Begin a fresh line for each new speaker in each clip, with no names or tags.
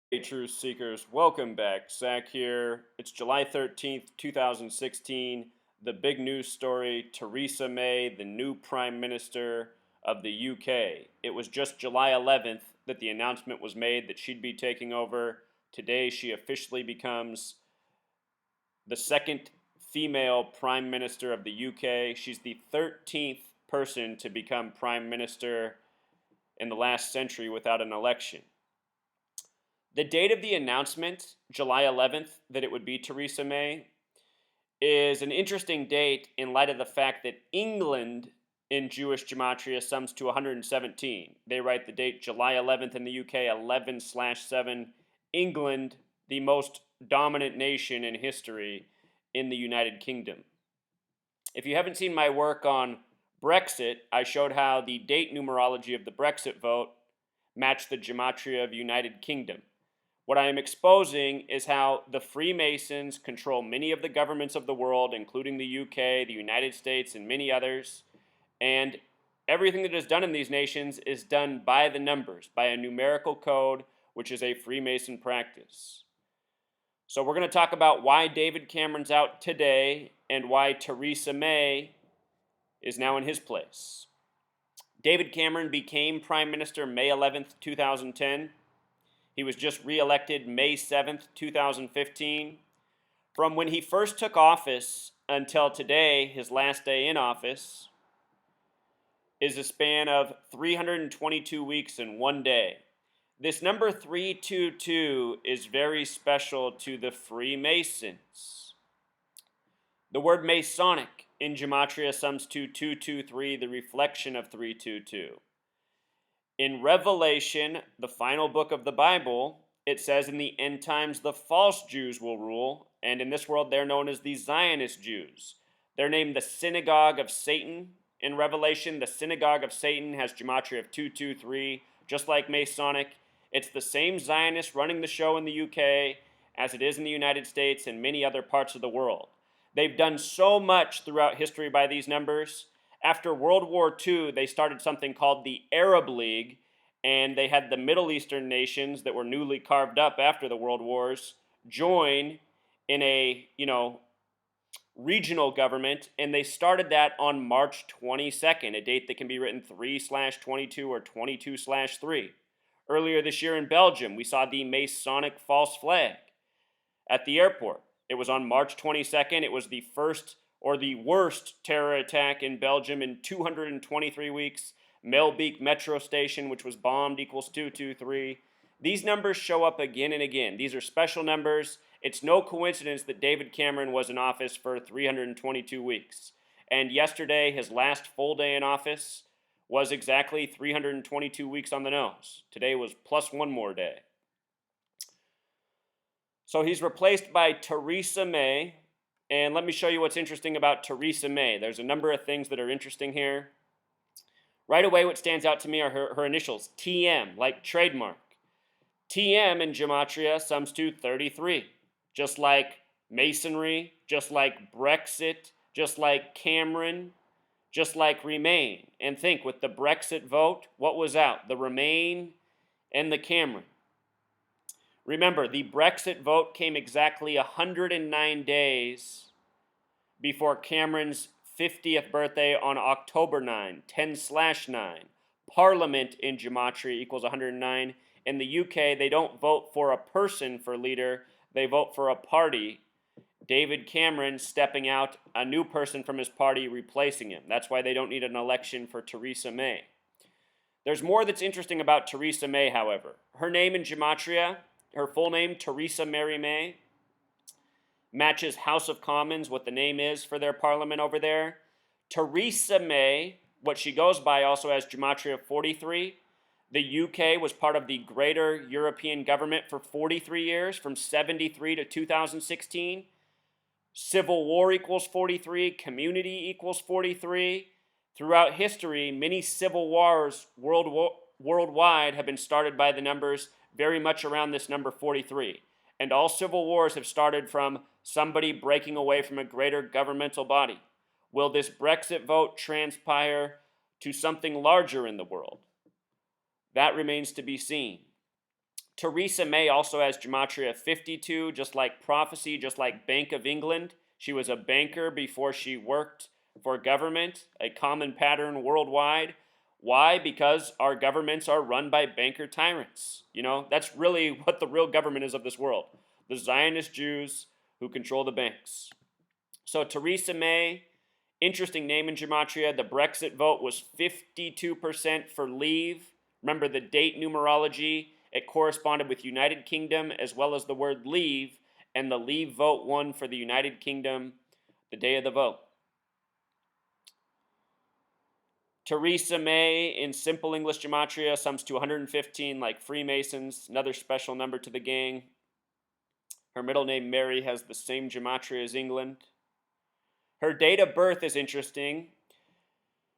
Hey, truth seekers, welcome back. Zach here. It's July 13th, 2016. The big news story: Theresa May, the new Prime Minister of the UK. It was just July 11th that the announcement was made that she'd be taking over. Today, she officially becomes the second female Prime Minister of the UK. She's the 13th person to become Prime Minister in the last century without an election. The date of the announcement, July 11th, that it would be Theresa May, is an interesting date in light of the fact that England in Jewish gematria sums to 117. They write the date July 11th in the UK, 11/7. England, the most dominant nation in history in the United Kingdom. If you haven't seen my work on Brexit, I showed how the date numerology of the Brexit vote matched the gematria of United Kingdom. What I am exposing is how the Freemasons control many of the governments of the world, including the UK, the United States, and many others. And everything that is done in these nations is done by the numbers, by a numerical code, which is a Freemason practice. So we're going to talk about why David Cameron's out today and why Theresa May is now in his place. David Cameron became Prime Minister May 11th, 2010. He was just re-elected May 7th, 2015. From when he first took office until today, his last day in office, is a span of 322 weeks and 1 day. This number 322 is very special to the Freemasons. The word Masonic in gematria sums to 223, the reflection of 322. In Revelation, the final book of the Bible, it says in the end times the false Jews will rule, and in this world they're known as the Zionist Jews. They're named the synagogue of Satan. In Revelation, the synagogue of Satan has gematria of 223, just like Masonic. It's the same Zionists running the show in the UK as it is in the United States and many other parts of the world. They've done so much throughout history by these numbers. After World War II, they started something called the Arab League, and they had the Middle Eastern nations that were newly carved up after the World Wars join in a, regional government, and they started that on March 22nd, a date that can be written 3/22 or 22/3. Earlier this year in Belgium, we saw the Masonic false flag at the airport. It was on March 22nd. It was the first or the worst terror attack in Belgium in 223 weeks. Melbeek metro station, which was bombed, equals 223. These numbers show up again and again. These are special numbers. It's no coincidence that David Cameron was in office for 322 weeks. And yesterday, his last full day in office was exactly 322 weeks on the nose. Today was plus one more day. So he's replaced by Theresa May. And let me show you what's interesting about Theresa May. There's a number of things that are interesting here. Right away, what stands out to me are her initials, TM, like trademark. TM in gematria sums to 33, just like Masonry, just like Brexit, just like Cameron, just like Remain. And think, with the Brexit vote, what was out? The Remain and the Cameron. Remember, the Brexit vote came exactly 109 days before Cameron's 50th birthday on October 9, 10/9. Parliament in gematria equals 109. In the UK, they don't vote for a person for leader, they vote for a party. David Cameron stepping out, a new person from his party replacing him. That's why they don't need an election for Theresa May. There's more that's interesting about Theresa May, however. Her name in gematria, her full name, Theresa Mary May, matches House of Commons, what the name is for their parliament over there. Theresa May, what she goes by, also has gematria of 43. The UK was part of the greater European government for 43 years, from 73 to 2016. Civil war equals 43, community equals 43. Throughout history, many civil wars worldwide have been started by the numbers very much around this number 43. And all civil wars have started from somebody breaking away from a greater governmental body. Will this Brexit vote transpire to something larger in the world? That remains to be seen. Theresa May also has gematria 52, just like prophecy, just like Bank of England. She was a banker before she worked for government, a common pattern worldwide. Why? Because our governments are run by banker tyrants. That's really what the real government is of this world. The Zionist Jews who control the banks. So Theresa May, interesting name in gematria. The Brexit vote was 52% for leave. Remember the date numerology. It corresponded with United Kingdom as well as the word leave, and the leave vote won for the United Kingdom the day of the vote. Theresa May in simple English gematria sums to 115 like Freemasons, another special number to the gang. Her middle name Mary has the same gematria as England. Her date of birth is interesting.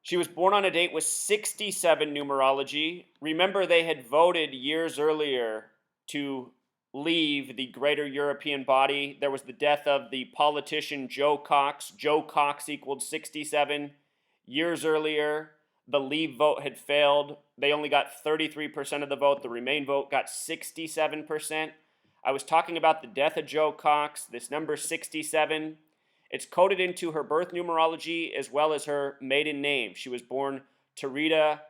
She was born on a date with 67 numerology. Remember, they had voted years earlier to leave the greater European body. There was the death of the politician Joe Cox. Joe Cox equaled 67. Years earlier, the leave vote had failed. They only got 33% of the vote. The Remain vote got 67%. I was talking about the death of Joe Cox, this number 67. It's coded into her birth numerology as well as her maiden name. She was born Theresa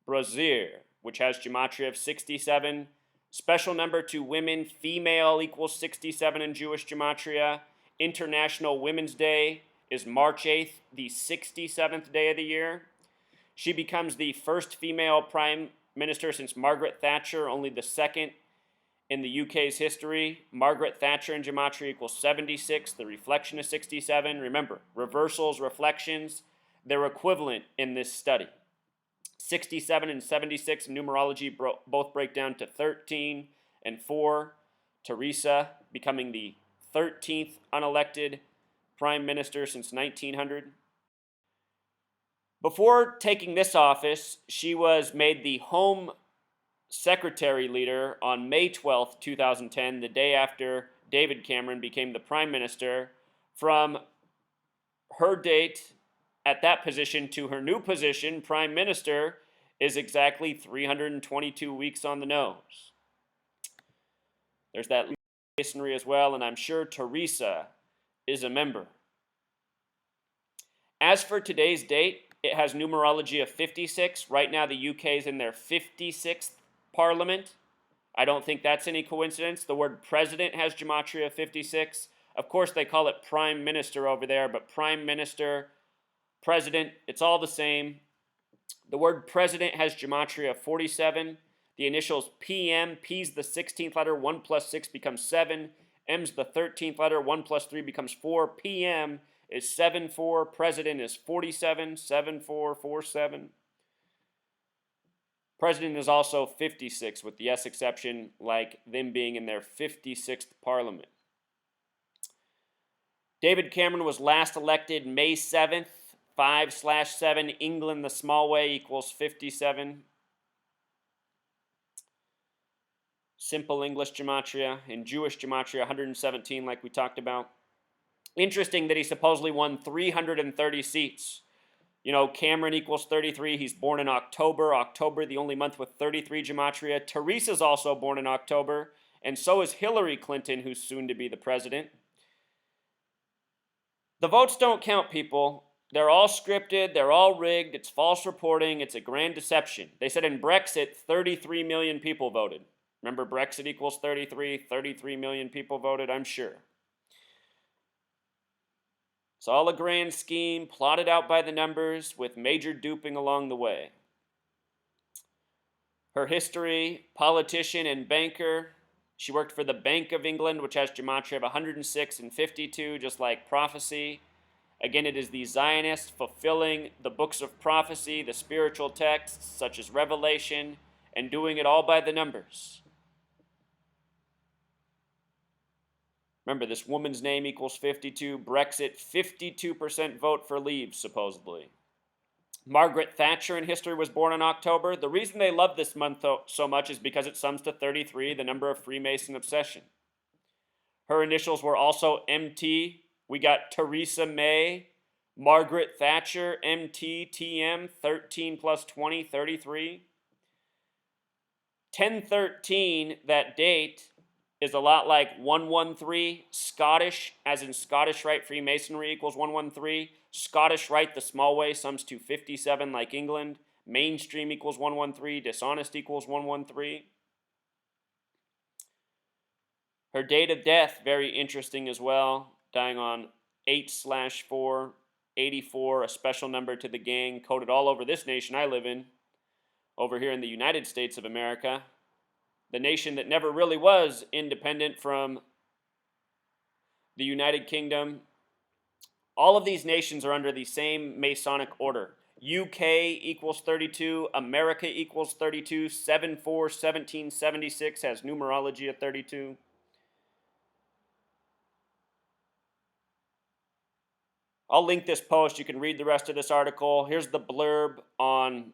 Brazier, which has gematria of 67. Special number to women, female equals 67 in Jewish gematria. International Women's Day is March 8th, the 67th day of the year. She becomes the first female prime minister since Margaret Thatcher, only the second in the UK's history. Margaret Thatcher in gematria equals 76. The reflection is 67. Remember, reversals, reflections, they're equivalent in this study. 67 and 76 in numerology both break down to 13 and 4. Theresa becoming the 13th unelected prime minister since 1900. Before taking this office, she was made the Home Secretary leader on May 12th, 2010, the day after David Cameron became the prime minister. From her date at that position to her new position, prime minister, is exactly 322 weeks on the nose. There's that masonry as well, and I'm sure Theresa is a member. As for today's date, it has numerology of 56. Right now, the UK is in their 56th parliament. I don't think that's any coincidence. The word president has gematria of 56. Of course, they call it prime minister over there, but prime minister, president, it's all the same. The word president has gematria of 47. The initials PM, P's the 16th letter, 1 plus 6 becomes 7. M's the 13th letter, 1 plus 3 becomes 4. PM is 7-4. President is 47, 7-4-4-7. President is also 56, with the S exception, like them being in their 56th parliament. David Cameron was last elected May 7th, 5/7. England the small way equals 57. Simple English gematria. In Jewish gematria, 117, like we talked about. Interesting that he supposedly won 330 seats. Cameron equals 33. He's born in October. October, the only month with 33 gematria. Teresa's also born in October, and so is Hillary Clinton, who's soon to be the president. The votes don't count, people. They're all scripted. They're all rigged. It's false reporting. It's a grand deception. They said in Brexit, 33 million people voted. Remember, Brexit equals 33. 33 million people voted, I'm sure. It's all a grand scheme, plotted out by the numbers, with major duping along the way. Her history, politician and banker. She worked for the Bank of England, which has gematria of 106 and 52, just like prophecy. Again, it is the Zionists fulfilling the books of prophecy, the spiritual texts, such as Revelation, and doing it all by the numbers. Remember, this woman's name equals 52. Brexit, 52% vote for leave, supposedly. Margaret Thatcher in history was born in October. The reason they love this month so much is because it sums to 33, the number of Freemason obsession. Her initials were also MT. We got Theresa May, Margaret Thatcher, MT, TM, 13 plus 20, 33. 1013, that date, is a lot like 113, Scottish, as in Scottish Rite Freemasonry equals 113. Scottish Rite, the small way, sums to 57 like England. Mainstream equals 113. Dishonest equals 113. Her date of death, very interesting as well, dying on 8/4, 84, a special number to the gang, coded all over this nation I live in, over here in the United States of America, the nation that never really was independent from the United Kingdom. All of these nations are under the same Masonic order. UK equals 32, America equals 32, 7/4/1776 has numerology of 32. I'll link this post. You can read the rest of this article. Here's the blurb on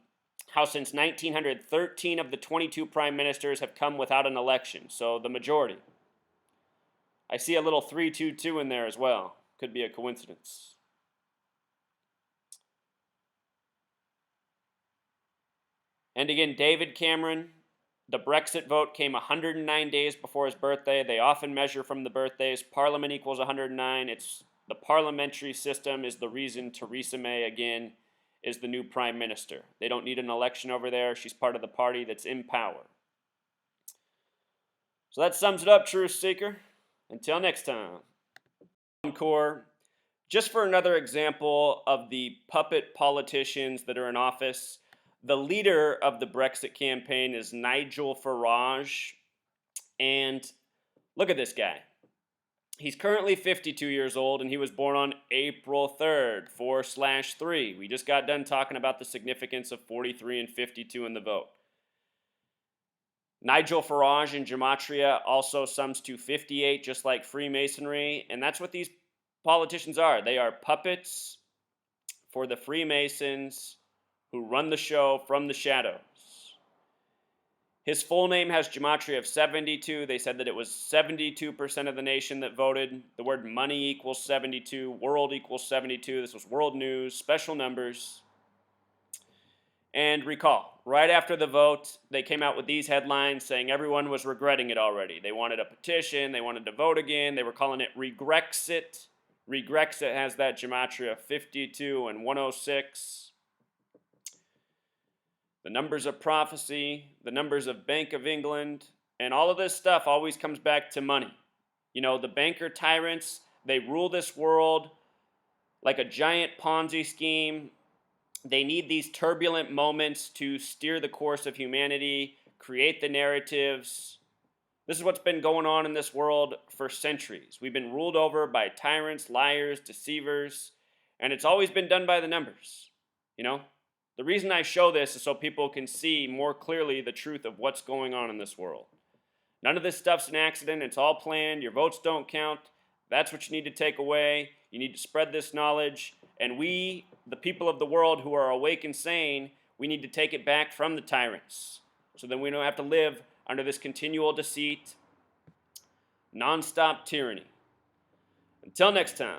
how since 1900, 13 of the 22 prime ministers have come without an election, so the majority. I see a little 322 in there as well. Could be a coincidence. And again, David Cameron, the Brexit vote came 109 days before his birthday. They often measure from the birthdays. Parliament equals 109. The parliamentary system is the reason Theresa May, again, is the new prime minister. They don't need an election over there. She's part of the party that's in power. So that sums it up, Truth Seeker. Until next time. Encore. Just for another example of the puppet politicians that are in office, the leader of the Brexit campaign is Nigel Farage. And look at this guy. He's currently 52 years old, and he was born on April 3rd, 4/3. We just got done talking about the significance of 43 and 52 in the vote. Nigel Farage in Gematria also sums to 58, just like Freemasonry, and that's what these politicians are. They are puppets for the Freemasons who run the show from the shadows. His full name has Gematria of 72. They said that it was 72% of the nation that voted. The word money equals 72. World equals 72. This was world news, special numbers. And recall, right after the vote, they came out with these headlines saying everyone was regretting it already. They wanted a petition. They wanted to vote again. They were calling it Regrexit. Regrexit has that Gematria of 52 and 106. The numbers of prophecy, the numbers of Bank of England, and all of this stuff always comes back to money. You know, the banker tyrants, they rule this world like a giant Ponzi scheme. They need these turbulent moments to steer the course of humanity, create the narratives. This is what's been going on in this world for centuries. We've been ruled over by tyrants, liars, deceivers, and it's always been done by the numbers, you know? The reason I show this is so people can see more clearly the truth of what's going on in this world. None of this stuff's an accident. It's all planned. Your votes don't count. That's what you need to take away. You need to spread this knowledge. And we, the people of the world who are awake and sane, we need to take it back from the tyrants. So then we don't have to live under this continual deceit, nonstop tyranny. Until next time.